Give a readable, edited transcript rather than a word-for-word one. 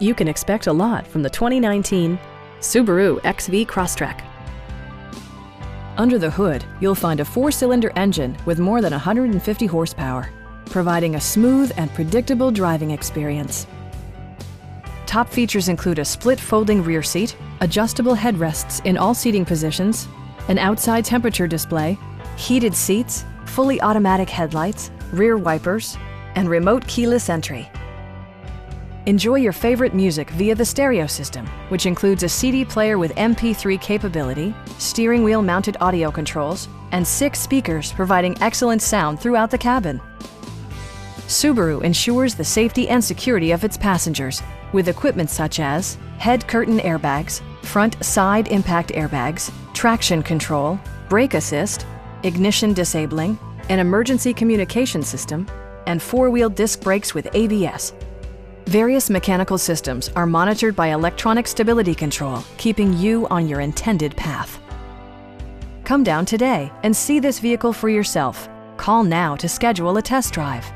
You can expect a lot from the 2019 Subaru XV Crosstrek. Under the hood, you'll find a 4-cylinder engine with more than 150 horsepower, providing a smooth and predictable driving experience. Top features include a split folding rear seat, adjustable headrests in all seating positions, an outside temperature display, heated seats, fully automatic headlights, rear wipers, and remote keyless entry. Enjoy your favorite music via the stereo system, which includes a CD player with MP3 capability, steering wheel mounted audio controls, and 6 speakers providing excellent sound throughout the cabin. Subaru ensures the safety and security of its passengers with equipment such as head curtain airbags, front side impact airbags, traction control, brake assist, ignition disabling, an emergency communication system, and 4-wheel disc brakes with ABS. Various mechanical systems are monitored by electronic stability control, keeping you on your intended path. Come down today and see this vehicle for yourself. Call now to schedule a test drive.